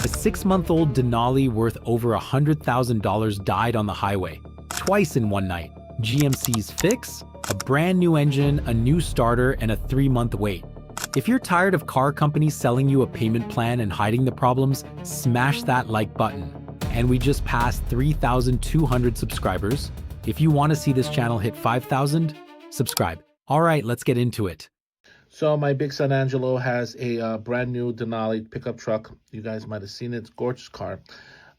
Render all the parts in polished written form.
A 6-month-old Denali worth over $100,000 died on the highway, twice in one night. GMC's fix? A brand new engine, a new starter, and a 3-month wait. If you're tired of car companies selling you a payment plan and hiding the problems, smash that like button. And we just passed 3,200 subscribers. If you want to see this channel hit 5,000, subscribe. All right, let's get into it. So my big son Angelo has a brand new Denali pickup truck. You guys might have seen it. It's a gorgeous car.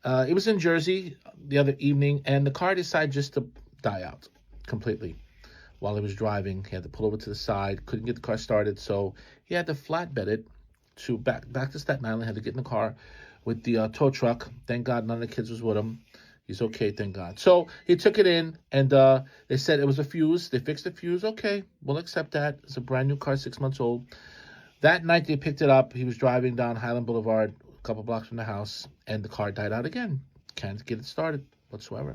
It was in Jersey the other evening, and the car decided just to die out completely while he was driving. He had to pull over to the side, couldn't get the car started, so he had to flatbed it to back to Staten Island. Had to get in the car with the tow truck. Thank God none of the kids was with him. He's okay, thank God. So he took it in, and they said it was a fuse. They fixed the fuse. Okay, we'll accept that. It's a brand new car, 6 months old. That night they picked it up. He was driving down Highland Boulevard, a couple blocks from the house, and the car died out again. Can't get it started whatsoever.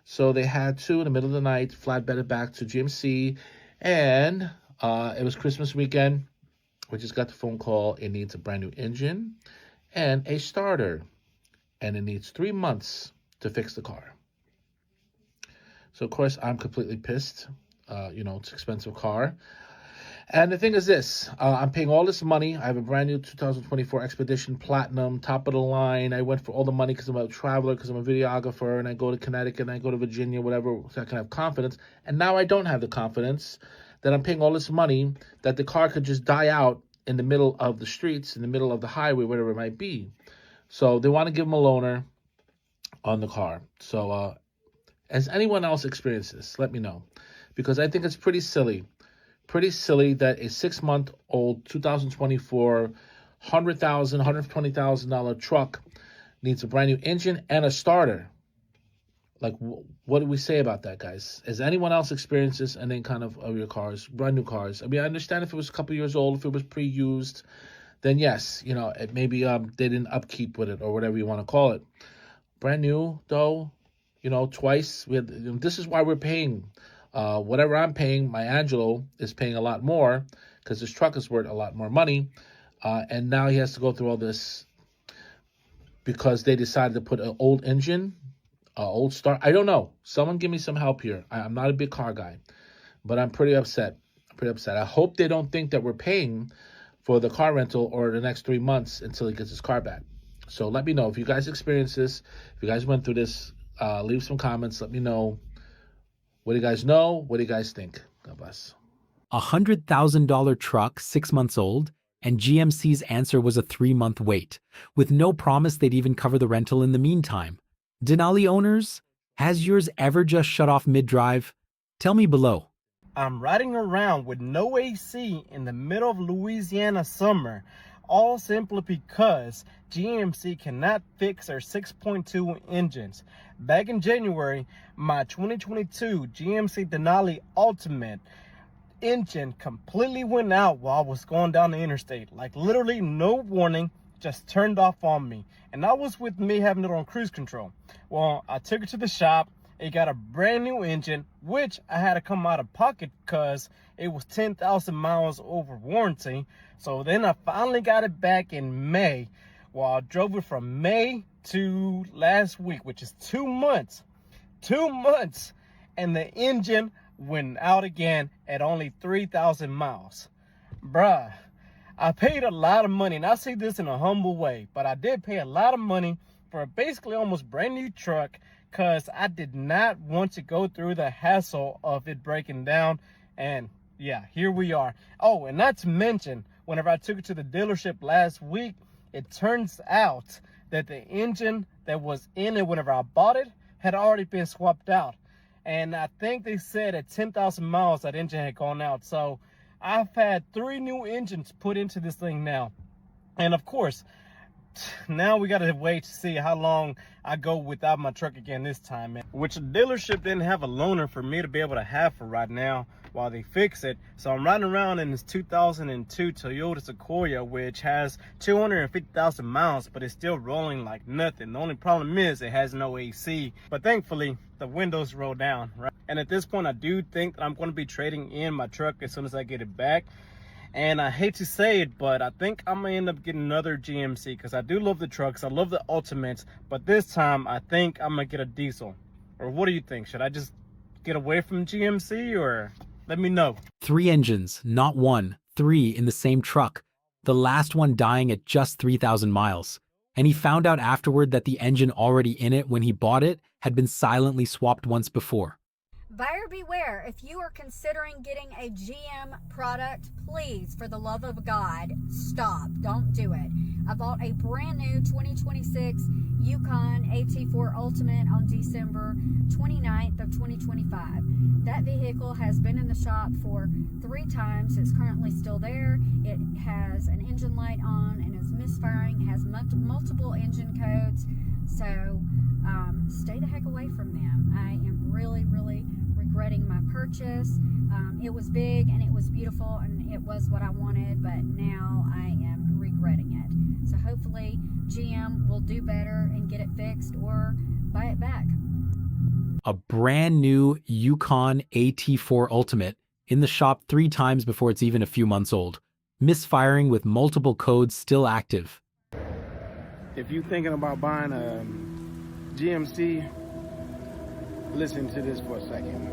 So they had to, in the middle of the night, flatbed it back to GMC, and it was Christmas weekend. We just got the phone call. It needs a brand new engine and a starter, and it needs 3 months to fix the car. So of course I'm completely pissed. It's an expensive car. And the thing is this, I'm paying all this money. I have a brand new 2024 Expedition Platinum, top of the line. I went for all the money because I'm a traveler, because I'm a videographer, and I go to Connecticut, and I go to Virginia, whatever, so I can have confidence. And now I don't have the confidence that I'm paying all this money, that the car could just die out in the middle of the streets, in the middle of the highway, whatever it might be. So they want to give him a loaner on the car. So has anyone else experienced this? Let me know, because I think it's pretty silly that a 6-month-old 2024 $120,000 truck needs a brand new engine and a starter. Like, what do we say about that, guys? Has anyone else experienced this? And then kind of your cars, brand new cars. I mean, I understand if it was a couple years old, if it was pre-used, then yes, it maybe they didn't upkeep with it or whatever you want to call it. Brand new, though, twice. This is why we're paying. Whatever I'm paying, my Angelo is paying a lot more because this truck is worth a lot more money. And now he has to go through all this because they decided to put an old engine, old start. I don't know. Someone give me some help here. I'm not a big car guy, but I'm pretty upset. I hope they don't think that we're paying for the car rental or the next 3 months until he gets his car back. So let me know if you guys experienced this, if you guys went through this. Leave some comments. Let me know. What do you guys know? What do you guys think? God bless. $100,000 truck, 6 months old, and GMC's answer was a 3-month wait, with no promise they'd even cover the rental in the meantime. Denali owners, has yours ever just shut off mid-drive? Tell me below. I'm riding around with no AC in the middle of Louisiana summer, all simply because GMC cannot fix their 6.2 engines. Back in January, my 2022 GMC Denali Ultimate engine completely went out while I was going down the interstate. Like literally no warning, just turned off on me. And that was with me having it on cruise control. Well, I took it to the shop. It got a brand new engine, which I had to come out of pocket because it was 10,000 miles over warranty. So then I finally got it back in May. Well, I drove it from May to last week, which is 2 months. 2 months. And the engine went out again at only 3,000 miles. Bruh, I paid a lot of money, and I see this in a humble way, but I did pay a lot of money for a basically almost brand new truck because I did not want to go through the hassle of it breaking down. And yeah, here we are. Oh, and not to mention, whenever I took it to the dealership last week, it turns out that the engine that was in it whenever I bought it had already been swapped out. And I think they said at 10,000 miles that engine had gone out. So I've had 3 new engines put into this thing now. And of course, now we got to wait to see how long I go without my truck again this time, man. Which the dealership didn't have a loaner for me to be able to have for right now while they fix it. So I'm riding around in this 2002 Toyota Sequoia, which has 250,000 miles, but it's still rolling like nothing. The only problem is it has no AC, but thankfully the windows roll down, right? And at this point, I do think that I'm going to be trading in my truck as soon as I get it back. And I hate to say it, but I think I'm gonna end up getting another GMC because I do love the trucks. I love the Ultimates, but this time I think I'm gonna get a diesel. Or what do you think? Should I just get away from GMC, or let me know? 3 engines, not 1, 3 in the same truck, the last one dying at just 3,000 miles. And he found out afterward that the engine already in it when he bought it had been silently swapped once before. Buyer beware. If you are considering getting a GM product, please, for the love of God, stop. Don't do it. I bought a brand new 2026 Yukon AT4 Ultimate on December 29th of 2025. That vehicle has been in the shop for 3 times. It's currently still there. It has an engine light on and is misfiring. It has multiple engine codes. So stay the heck away from them. I am really regretting my purchase. It was big and it was beautiful and it was what I wanted, but now I am regretting it. So hopefully GM will do better and get it fixed or buy it back. A brand new Yukon AT4 Ultimate in the shop 3 times before it's even a few months old. Misfiring with multiple codes still active. If you're thinking about buying a GMC, listen to this for a second.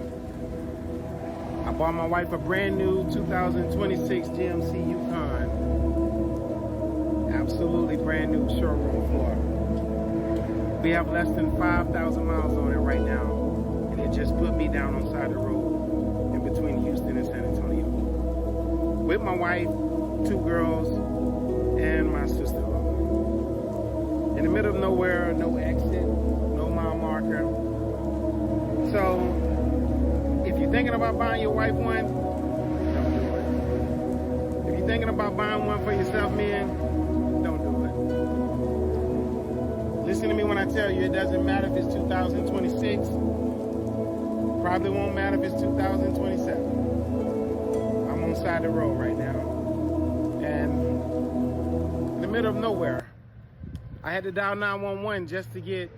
I bought my wife a brand new 2026 GMC Yukon. Absolutely brand new, showroom floor. We have less than 5,000 miles on it right now, and it just put me down on side of the road in between Houston and San Antonio. With my wife, 2 girls, and my sister-in-law. In the middle of nowhere, no exit, no mile marker. So, if you're thinking about buying your wife one, don't do it. If you're thinking about buying one for yourself, men, don't do it. Listen to me when I tell you, it doesn't matter if it's 2026. Probably won't matter if it's 2027. I'm on side of the road right now. And in the middle of nowhere, I had to dial 911 just to get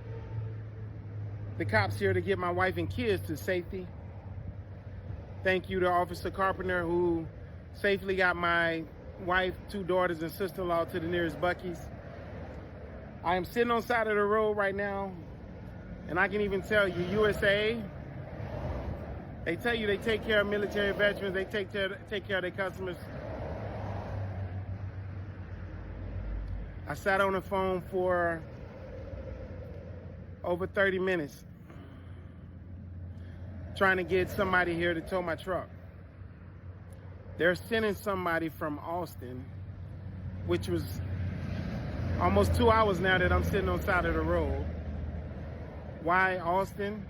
the cops here to get my wife and kids to safety. Thank you to Officer Carpenter, who safely got my wife, 2 daughters, and sister-in-law to the nearest Buc-ee's. I am sitting on the side of the road right now, and I can even tell you, USA, they tell you they take care of military veterans, they take care of their customers. I sat on the phone for over 30 minutes trying to get somebody here to tow my truck. They're sending somebody from Austin, which was almost 2 hours now that I'm sitting on the side of the road. Why Austin?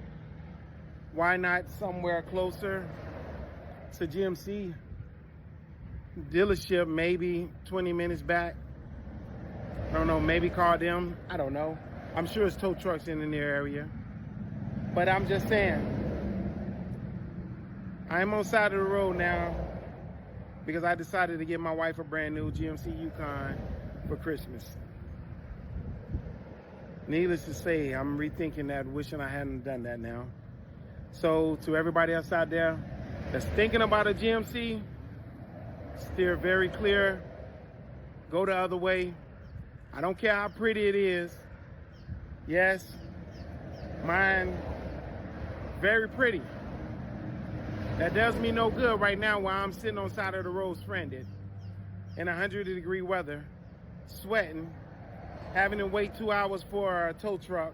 Why not somewhere closer to GMC dealership, maybe 20 minutes back? I don't know, maybe call them, I don't know. I'm sure it's tow trucks in the near area. But I'm just saying, I'm on the side of the road now because I decided to get my wife a brand new GMC Yukon for Christmas. Needless to say, I'm rethinking that, wishing I hadn't done that now. So to everybody else out there that's thinking about a GMC, steer very clear, go the other way. I don't care how pretty it is. Yes, mine, very pretty. That does me no good right now while I'm sitting on the side of the road stranded in 100-degree weather, sweating, having to wait 2 hours for a tow truck.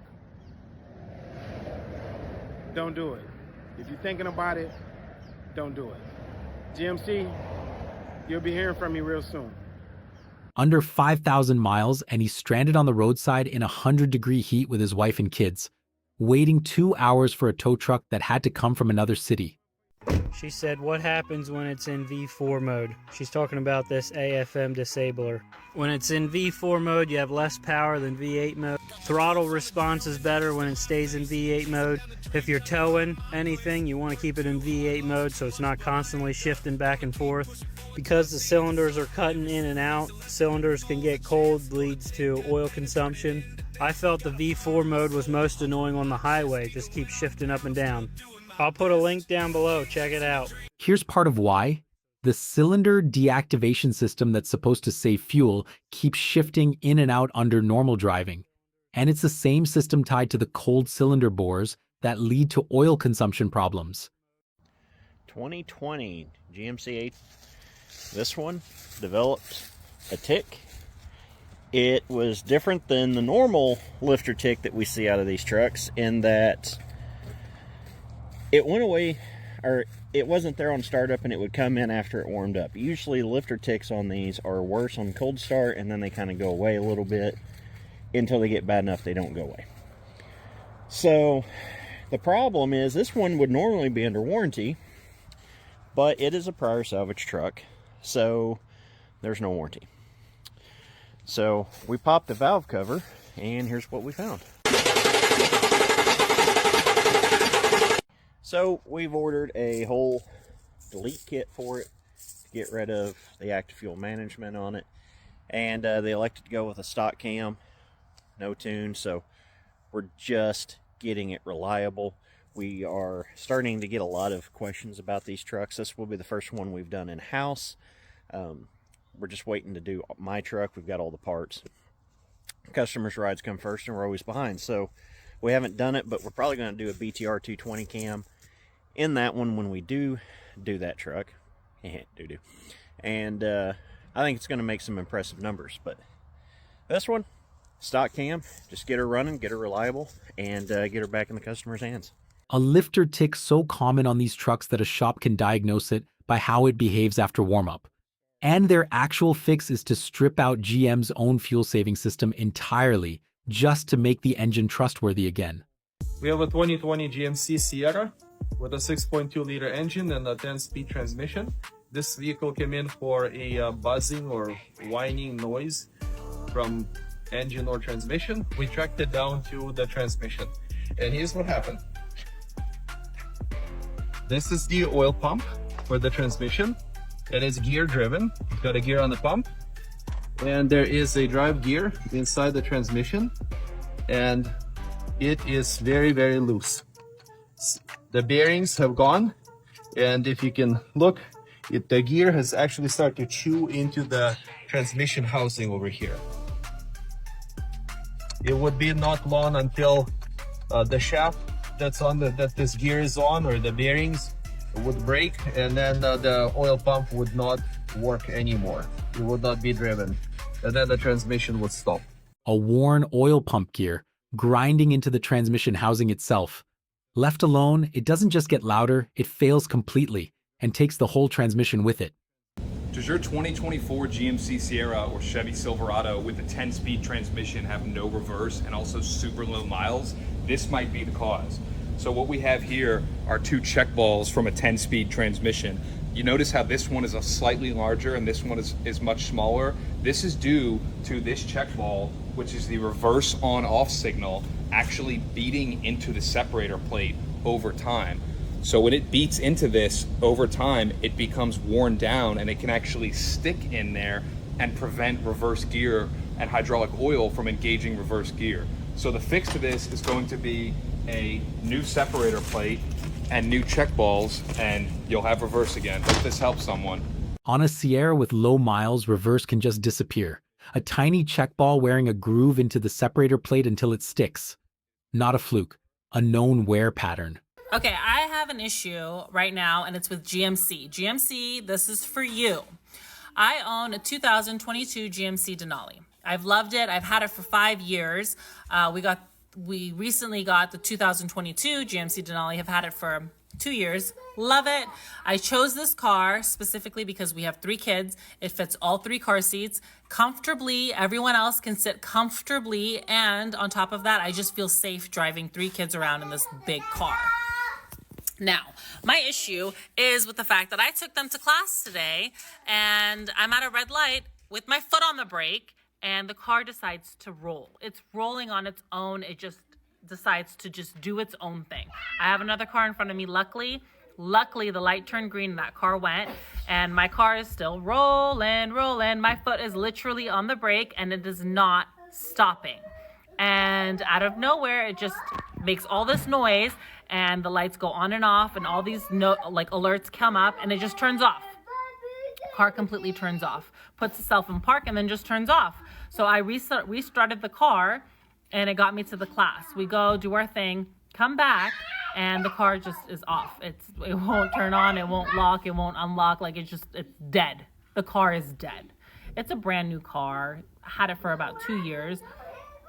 Don't do it. If you're thinking about it, don't do it. GMC, you'll be hearing from me real soon. Under 5,000 miles, and he's stranded on the roadside in 100-degree heat with his wife and kids, waiting 2 hours for a tow truck that had to come from another city. She said, what happens when it's in V4 mode? She's talking about this AFM disabler. When it's in V4 mode, you have less power than V8 mode. Throttle response is better when it stays in V8 mode. If you're towing anything, you want to keep it in V8 mode so it's not constantly shifting back and forth. Because the cylinders are cutting in and out, cylinders can get cold, leads to oil consumption. I felt the V4 mode was most annoying on the highway, just keeps shifting up and down. I'll put a link down below, check it out. Here's part of why. The cylinder deactivation system that's supposed to save fuel keeps shifting in and out under normal driving. And it's the same system tied to the cold cylinder bores that lead to oil consumption problems. 2020 GMC 8. This one developed a tick. It was different than the normal lifter tick that we see out of these trucks in that it went away, or it wasn't there on startup, and it would come in after it warmed up. Usually lifter ticks on these are worse on cold start, and then they kind of go away a little bit until they get bad enough they don't go away. So the problem is this one would normally be under warranty, but it is a prior salvage truck, so there's no warranty. So we popped the valve cover, and here's what we found. So we've ordered a whole delete kit for it to get rid of the active fuel management on it, and they elected to go with a stock cam, no tune, so we're just getting it reliable. We are starting to get a lot of questions about these trucks. This will be the first one we've done in-house. We're just waiting to do my truck. We've got all the parts. Customers' rides come first, and we're always behind. So we haven't done it, but we're probably going to do a BTR 220 cam in that one when we do that truck. And I think it's going to make some impressive numbers. But this one, stock cam, just get her running, get her reliable, and get her back in the customer's hands. A lifter tick so common on these trucks that a shop can diagnose it by how it behaves after warm-up. And their actual fix is to strip out GM's own fuel-saving system entirely just to make the engine trustworthy again. We have a 2020 GMC Sierra with a 6.2-liter engine and a 10-speed transmission. This vehicle came in for a buzzing or whining noise from engine or transmission. We tracked it down to the transmission. And here's what happened. This is the oil pump for the transmission. It is gear driven. It's got a gear on the pump, and there is a drive gear inside the transmission, and it is very, very loose. The bearings have gone, and if you can look, the gear has actually started to chew into the transmission housing over here. It would be not long until the shaft that this gear is on, or the bearings, would break, and then the oil pump would not work anymore. It would not be driven, and then the transmission would stop. A worn oil pump gear grinding into the transmission housing itself. Left alone, it doesn't just get louder, it fails completely and takes the whole transmission with it. Does your 2024 GMC Sierra or Chevy Silverado with the 10-speed transmission have no reverse and also super low miles? This might be the cause. So what we have here are two check balls from a 10-speed transmission. You notice how this one is a slightly larger and this one is much smaller. This is due to this check ball, which is the reverse on-off signal, actually beating into the separator plate over time. So when it beats into this over time, it becomes worn down, and it can actually stick in there and prevent reverse gear and hydraulic oil from engaging reverse gear. So the fix to this is going to be a new separator plate and new check balls, and you'll have reverse again. Hope this helps someone. On a Sierra with low miles, reverse can just disappear. A tiny check ball wearing a groove into the separator plate until it sticks. Not a fluke, a known wear pattern. Okay, I have an issue right now, and it's with GMC. GMC, this is for you. I own a 2022 GMC Denali. I've loved it. I've had it for 5 years. We recently got the 2022 GMC Denali. Have had it for 2 years. Love it. I chose this car specifically because we have 3 kids. It fits all 3 car seats comfortably. Everyone else can sit comfortably. And on top of that, I just feel safe driving 3 kids around in this big car. Now, my issue is with the fact that I took them to class today, and I'm at a red light with my foot on the brake, and the car decides to roll. It's rolling on its own. It just decides to just do its own thing. I have another car in front of me. Luckily, the light turned green and that car went, and my car is still rolling. My foot is literally on the brake, and it is not stopping. And out of nowhere, it just makes all this noise, and the lights go on and off, and all these alerts come up, and it just turns off. Car completely turns off, puts itself in park, and then just turns off. So I restarted the car, and it got me to the class. We go do our thing, come back, and the car just is off. It won't turn on, it won't lock, it won't unlock. Like it's dead. The car is dead. It's a brand new car. Had it for about 2 years.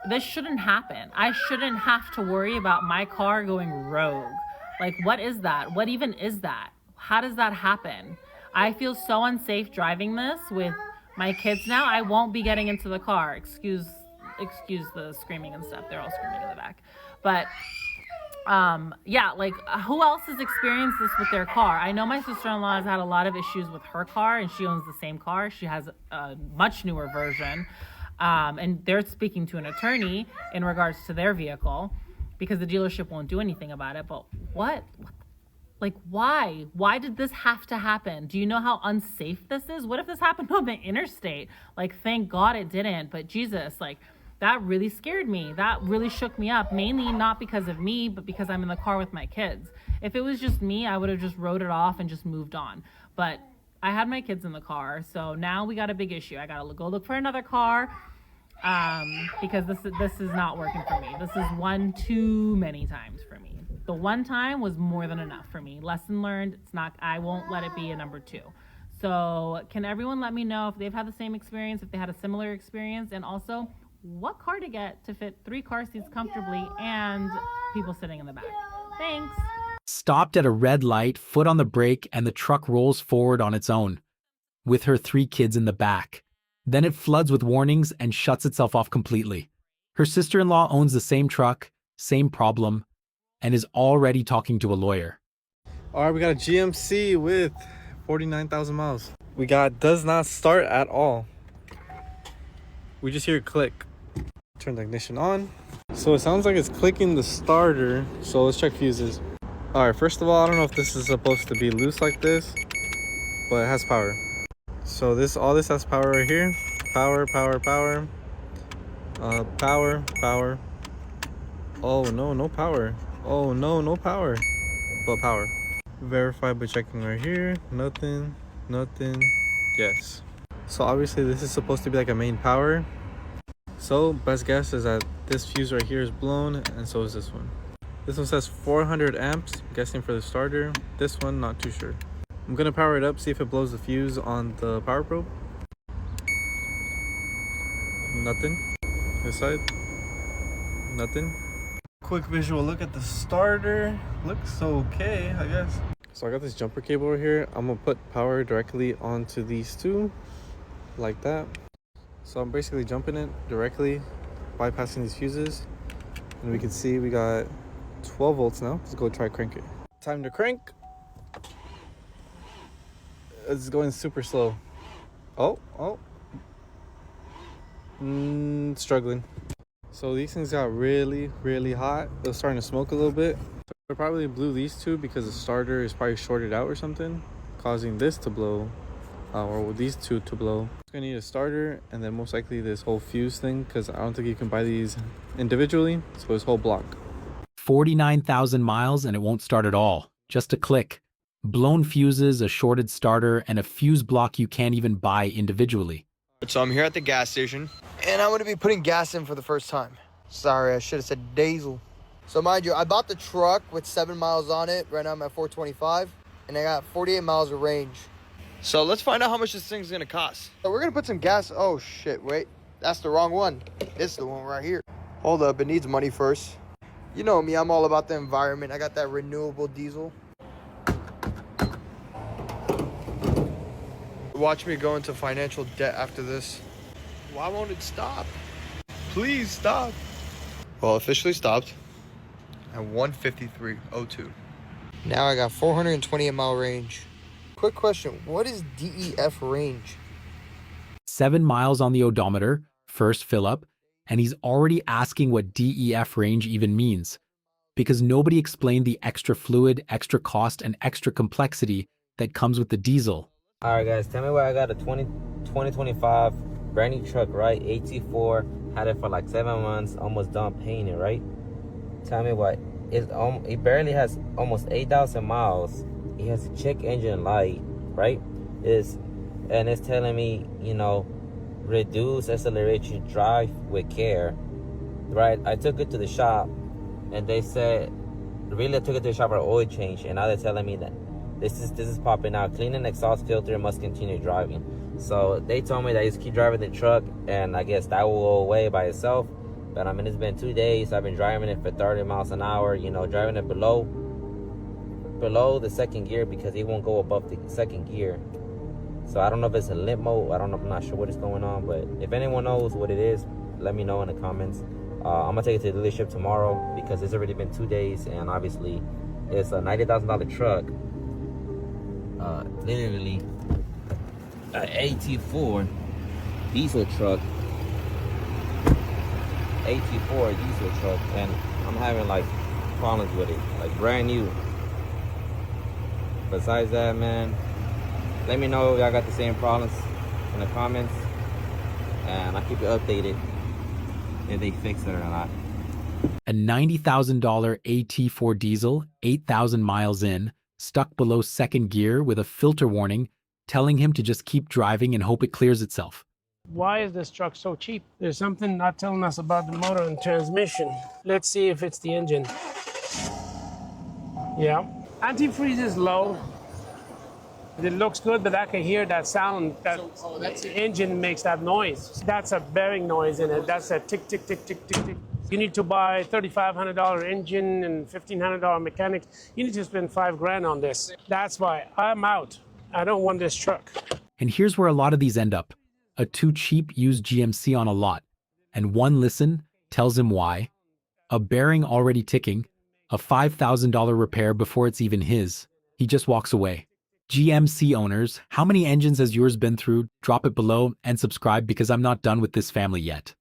This shouldn't happen. I shouldn't have to worry about my car going rogue. Like, what is that? What even is that? How does that happen? I feel so unsafe driving this with my kids now. I won't be getting into the car. Excuse the screaming and stuff. They're all screaming in the back. But yeah, like who else has experienced this with their car? I know my sister-in-law has had a lot of issues with her car, and she owns the same car. She has a much newer version. And they're speaking to an attorney in regards to their vehicle because the dealership won't do anything about it. But what? Like, why? Why did this have to happen? Do you know how unsafe this is? What if this happened on the interstate? Like, thank God it didn't. But Jesus, like, that really scared me. That really shook me up, mainly not because of me, but because I'm in the car with my kids. If it was just me, I would have just wrote it off and just moved on. But I had my kids in the car, so now we got a big issue. I gotta go look for another car because this is not working for me. This is one too many times for me. The one time was more than enough for me. Lesson learned. It's not. I won't let it be a number 2. So can everyone let me know if they've had the same experience, if they had a similar experience, and also what car to get to fit 3 car seats comfortably and people sitting in the back. Thanks. Stopped at a red light, foot on the brake, and the truck rolls forward on its own, with her 3 kids in the back. Then it floods with warnings and shuts itself off completely. Her sister-in-law owns the same truck, same problem, and is already talking to a lawyer. All right, we got a GMC with 49,000 miles. We got does not start at all. We just hear a click. Turn the ignition on. So it sounds like it's clicking the starter. So let's check fuses. All right, first of all, I don't know if this is supposed to be loose like this, but it has power. So all this has power right here. Power. Power. Oh no, no power. Oh no, no power. But power. Verify by checking right here. Nothing. Yes. So obviously this is supposed to be like a main power. So best guess is that this fuse right here is blown, and so is this one. This one says 400 amps, guessing for the starter. This one, not too sure. I'm gonna power it up, see if it blows the fuse on the power probe. Nothing. This side. Nothing. Quick visual look at the starter. Looks okay, I guess. So I got this jumper cable over here. I'm gonna put power directly onto these 2, like that. So I'm basically jumping it directly, bypassing these fuses. And we can see we got 12 volts now. Let's go try crank it. Time to crank. It's going super slow. Oh. Struggling. So these things got really hot. It was starting to smoke a little bit. So I probably blew these 2 because the starter is probably shorted out or something, causing this to blow, or these 2 to blow. It's gonna need a starter and then most likely this whole fuse thing, because I don't think you can buy these individually. So this whole block. 49,000 miles and it won't start at all. Just a click. Blown fuses, a shorted starter, and a fuse block you can't even buy individually. So I'm here at the gas station, and I'm gonna be putting gas in for the first time. Sorry, I should have said diesel. So mind you, I bought the truck with 7 miles on it. Right now I'm at 425, and I got 48 miles of range. So let's find out how much this thing's gonna cost. So we're gonna put some gas. Oh shit, wait, that's the wrong one. This is the one right here. Hold up, it needs money first. You know me, I'm all about the environment. I got that renewable diesel. Watch me go into financial debt after this. Why won't it stop? Please stop. Well, officially stopped at 153.02. Now I got 428 mile range. Quick question, what is DEF range? 7 miles on the odometer, first fill up, and he's already asking what DEF range even means, because nobody explained the extra fluid, extra cost, and extra complexity that comes with the diesel. All right, guys, tell me where I got a 2025 brand new truck, right? AT4, had it for like 7 months, almost done paying it, right? Tell me what, it barely has almost 8,000 miles. It has a check engine light, right? It's and it's telling me, you know, reduce acceleration, drive with care, right? I took it to the shop, and they said, really, I took it to the shop for an oil change, and now they're telling me that this is popping out. Clean an exhaust filter, must continue driving. So they told me that I just keep driving the truck, and I guess that will go away by itself. But I mean, it's been 2 days. I've been driving it for 30 miles an hour, you know, driving it below the second gear because it won't go above the second gear. So I don't know if it's a limp mode. I don't know. I'm not sure what is going on. But if anyone knows what it is, let me know in the comments. I'm gonna take it to the dealership tomorrow because it's already been 2 days, and obviously it's a $90,000 truck. Literally an AT4 diesel truck. AT4 diesel truck, and I'm having like problems with it, like brand new. Besides that, man, let me know if y'all got the same problems in the comments, and I'll keep you updated if they fix it or not. A $90,000 AT4 diesel, 8,000 miles in, stuck below second gear with a filter warning, telling him to just keep driving and hope it clears itself. Why is this truck so cheap? There's something not telling us about the motor and transmission. Let's see if it's the engine. Yeah. Antifreeze is low. It looks good, but I can hear that sound. That's the engine makes that noise. That's a bearing noise in it. That's a tick, tick, tick, tick, tick, tick. You need to buy $3,500 engine and $1,500 mechanic. You need to spend $5,000 on this. That's why I'm out. I don't want this truck. And here's where a lot of these end up. A too cheap used GMC on a lot. And one listen tells him why. A bearing already ticking. A $5,000 repair before it's even his. He just walks away. GMC owners, how many engines has yours been through? Drop it below and subscribe because I'm not done with this family yet.